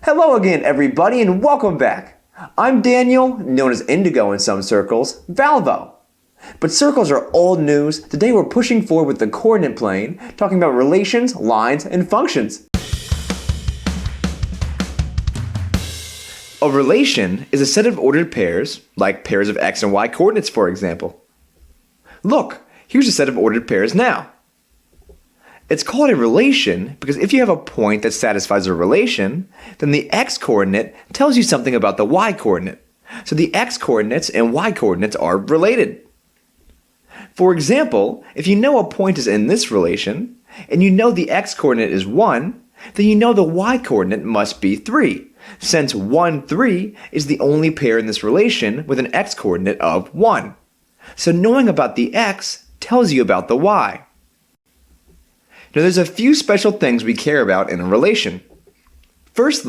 Hello again, everybody, and welcome back. I'm Daniel, known as Indigo in some circles, Valvo. But circles are old news. Today we're pushing forward with the coordinate plane, talking about relations, lines, and functions. A relation is a set of ordered pairs, like pairs of x and y coordinates, for example. Look, here's a set of ordered pairs now. It's called a relation because if you have a point that satisfies a relation, then the x-coordinate tells you something about the y-coordinate. So the x-coordinates and y-coordinates are related. For example, if you know a point is in this relation, and you know the x-coordinate is 1, then you know the y-coordinate must be 3, since 1, 3 is the only pair in this relation with an x-coordinate of 1. So knowing about the x tells you about the y. Now there's a few special things we care about in a relation. Firstly,